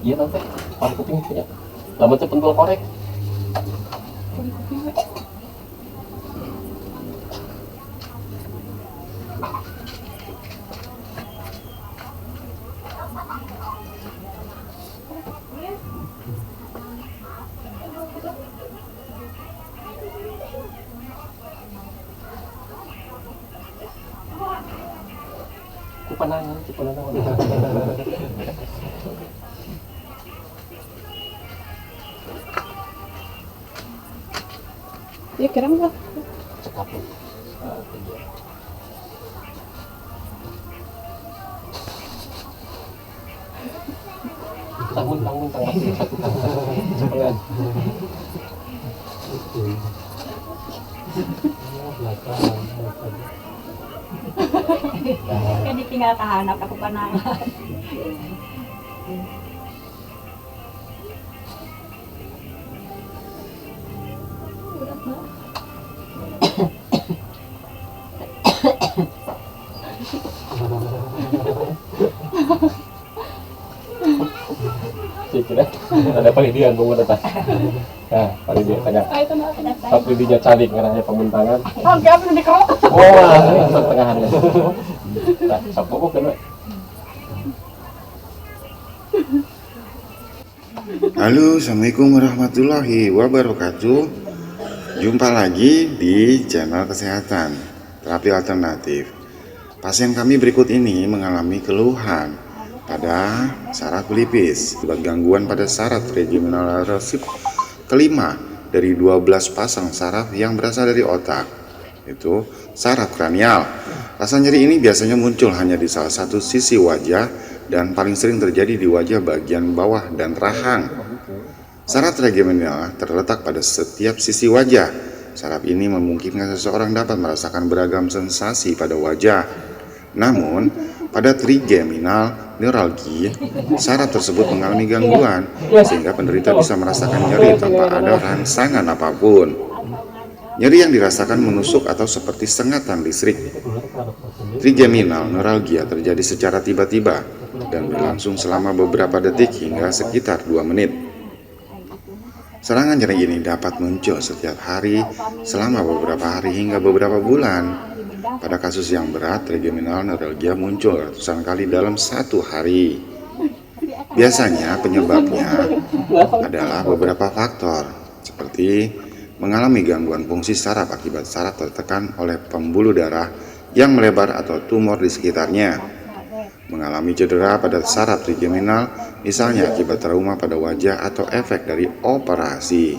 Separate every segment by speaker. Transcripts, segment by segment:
Speaker 1: Iya tante, paling kuping punya. Lama tuh pentul korek. Kupanangan.
Speaker 2: Ya kira enggak.
Speaker 1: Cekap. Tanggung satu tangan.
Speaker 2: Kan ditinggal kahanap aku panangan.
Speaker 1: Kira ada palidian bunga datang. Nah, palidian tanya. Palidian cantik karena pembuntangan.
Speaker 2: Oh, enggak apa nih kok.
Speaker 1: Oh, tengahannya. Nah, sapok kan.
Speaker 3: Halo, assalamualaikum warahmatullahi wabarakatuh. Jumpa lagi di channel kesehatan terapi alternatif. Pasien kami berikut ini mengalami keluhan pada saraf pelipis akibat gangguan pada saraf trigeminal resip kelima dari 12 pasang saraf yang berasal dari otak, yaitu saraf kranial. Rasa nyeri ini biasanya muncul hanya di salah satu sisi wajah dan paling sering terjadi di wajah bagian bawah dan rahang. Saraf trigeminal terletak pada setiap sisi wajah. Saraf ini memungkinkan seseorang dapat merasakan beragam sensasi pada wajah. Namun, pada trigeminal neuralgia, saraf tersebut mengalami gangguan sehingga penderita bisa merasakan nyeri tanpa ada rangsangan apapun. Nyeri yang dirasakan menusuk atau seperti sengatan listrik. Trigeminal neuralgia terjadi secara tiba-tiba dan berlangsung selama beberapa detik hingga sekitar 2 menit. Serangan nyeri ini dapat muncul setiap hari selama beberapa hari hingga beberapa bulan. Pada kasus yang berat, trigeminal neuralgia muncul ratusan kali dalam satu hari. Biasanya penyebabnya adalah beberapa faktor, seperti mengalami gangguan fungsi saraf akibat saraf tertekan oleh pembuluh darah yang melebar atau tumor di sekitarnya, mengalami cedera pada saraf trigeminal, misalnya akibat trauma pada wajah atau efek dari operasi,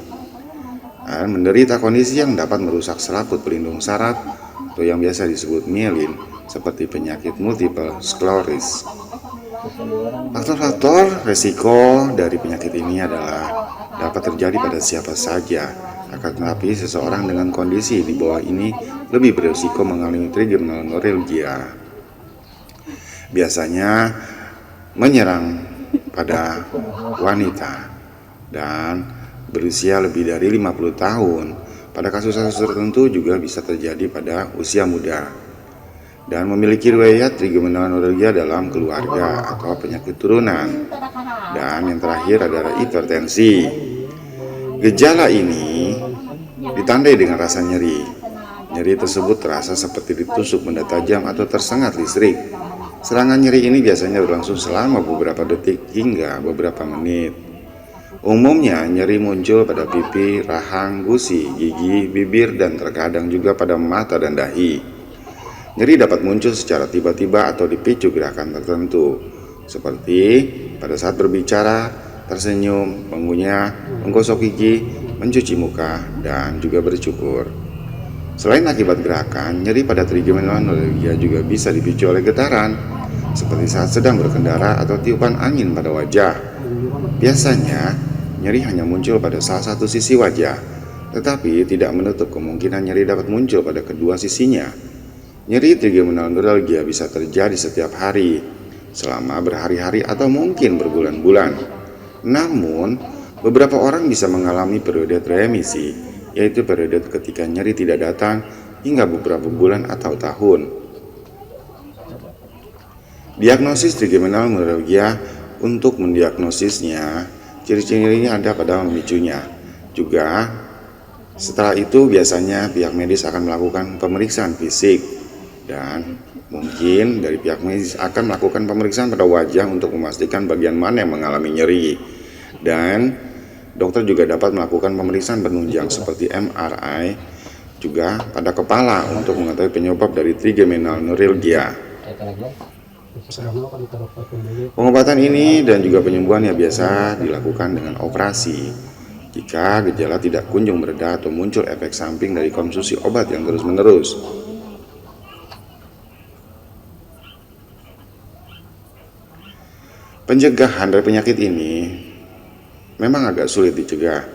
Speaker 3: dan menderita kondisi yang dapat merusak selaput pelindung saraf atau yang biasa disebut myelin, seperti penyakit multiple sklerosis. Faktor-faktor resiko dari penyakit ini adalah dapat terjadi pada siapa saja, akan tetapi seseorang dengan kondisi di bawah ini lebih berisiko mengalami trigeminal neuralgia. Biasanya menyerang pada wanita dan berusia lebih dari 50 tahun. Pada kasus-kasus tertentu juga bisa terjadi pada usia muda dan memiliki riwayat trigeminal neuralgia dalam keluarga atau penyakit turunan. Dan yang terakhir adalah hipertensi. Gejala ini ditandai dengan rasa nyeri. Nyeri tersebut terasa seperti ditusuk benda tajam atau tersengat listrik. Serangan nyeri ini biasanya berlangsung selama beberapa detik hingga beberapa menit. Umumnya nyeri muncul pada pipi, rahang, gusi, gigi, bibir, dan terkadang juga pada mata dan dahi. Nyeri dapat muncul secara tiba-tiba atau dipicu gerakan tertentu, seperti pada saat berbicara, tersenyum, mengunyah, menggosok gigi, mencuci muka, dan juga bercukur. Selain akibat gerakan, nyeri pada trigeminal neuralgia juga bisa dipicu oleh getaran, seperti saat sedang berkendara atau tiupan angin pada wajah. Biasanya, nyeri hanya muncul pada salah satu sisi wajah, tetapi tidak menutup kemungkinan nyeri dapat muncul pada kedua sisinya. Nyeri trigeminal neuralgia bisa terjadi setiap hari, selama berhari-hari atau mungkin berbulan-bulan. Namun, beberapa orang bisa mengalami periode remisi, yaitu periode ketika nyeri tidak datang hingga beberapa bulan atau tahun. Diagnosis trigeminal neuralgia. Untuk mendiagnosisnya, ciri-ciri nyerinya ada pada memicunya. Juga, setelah itu biasanya pihak medis akan melakukan pemeriksaan fisik, dan mungkin dari pihak medis akan melakukan pemeriksaan pada wajah untuk memastikan bagian mana yang mengalami nyeri. Dan dokter juga dapat melakukan pemeriksaan penunjang seperti MRI juga pada kepala untuk mengetahui penyebab dari trigeminal neuralgia. Pengobatan ini dan juga penyembuhannya biasa dilakukan dengan operasi. Jika gejala tidak kunjung mereda atau muncul efek samping dari konsumsi obat yang terus-menerus. Pencegahan dari penyakit ini memang agak sulit dicegah.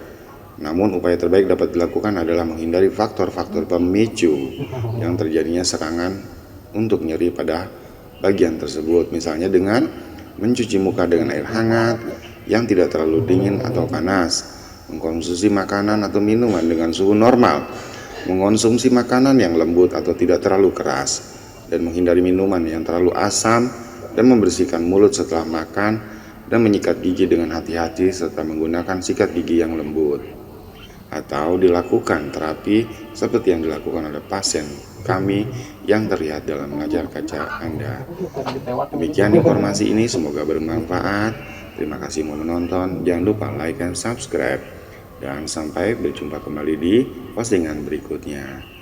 Speaker 3: Namun upaya terbaik dapat dilakukan adalah menghindari faktor-faktor pemicu yang terjadinya serangan untuk nyeri pada bagian tersebut, misalnya dengan mencuci muka dengan air hangat yang tidak terlalu dingin atau panas, mengkonsumsi makanan atau minuman dengan suhu normal, mengkonsumsi makanan yang lembut atau tidak terlalu keras, dan menghindari minuman yang terlalu asam, dan membersihkan mulut setelah makan, dan menyikat gigi dengan hati-hati serta menggunakan sikat gigi yang lembut. Atau dilakukan terapi seperti yang dilakukan oleh pasien kami yang terlihat dalam layar kaca Anda. Demikian informasi ini, semoga bermanfaat. Terima kasih telah menonton. Jangan lupa like dan subscribe. Dan sampai berjumpa kembali di postingan berikutnya.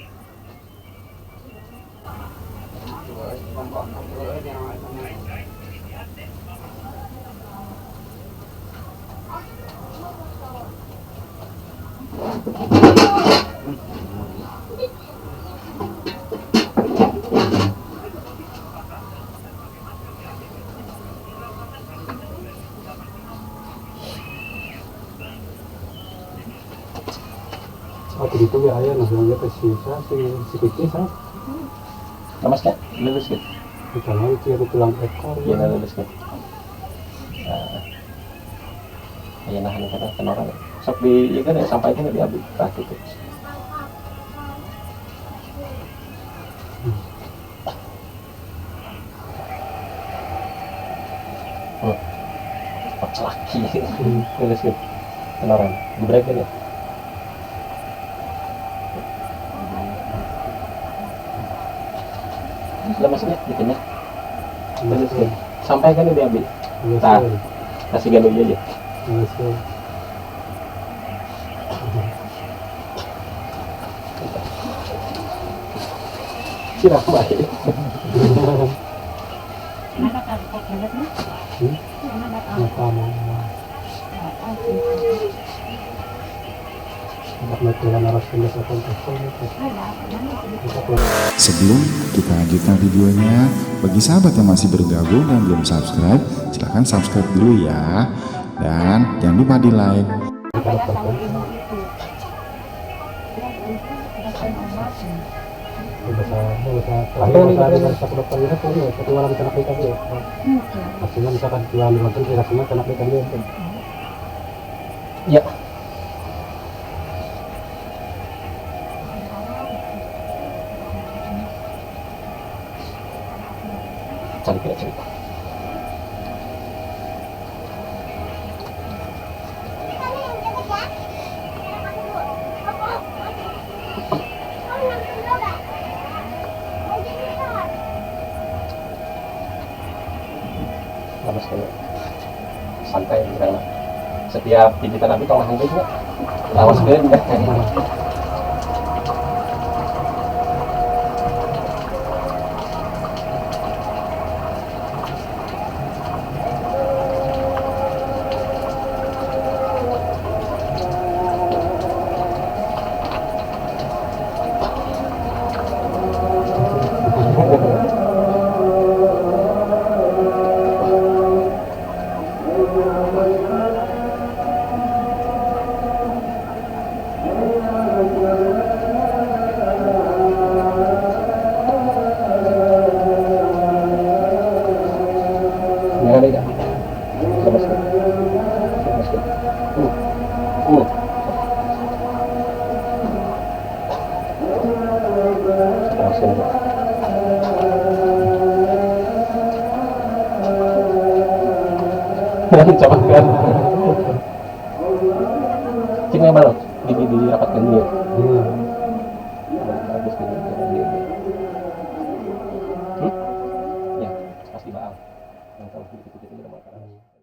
Speaker 4: Dito ya ayan nang ya pesisa si kecil sa
Speaker 1: Lemas kan? Lulus kan?
Speaker 4: kita lagi kira tulang ekor
Speaker 1: Iya, lulus kan? Ayan nahan ka na orang. Sok di, ya kan, sampaikan di abis terakhir itu. Laki, lulus kan? Kenoran, gebrek kan ya? Lemasnya bikinnya terus sampaikan dia ambil kasih gaduh aja kira baik
Speaker 3: Sebelum kita lanjutkan videonya, bagi sahabat yang masih bergabung dan belum subscribe, silahkan subscribe dulu ya. Dan jangan lupa di like.
Speaker 1: ya cari cerita lemas kayak santai karena setiap pijitan Abi tolong hanggeus nya. Awas geus. Ada enggak? Sama sekali. Sama sekali. Langsung. Coba kan. Cing yang mana? Dirapatkan dia.
Speaker 4: Iya.
Speaker 1: Bagus ini.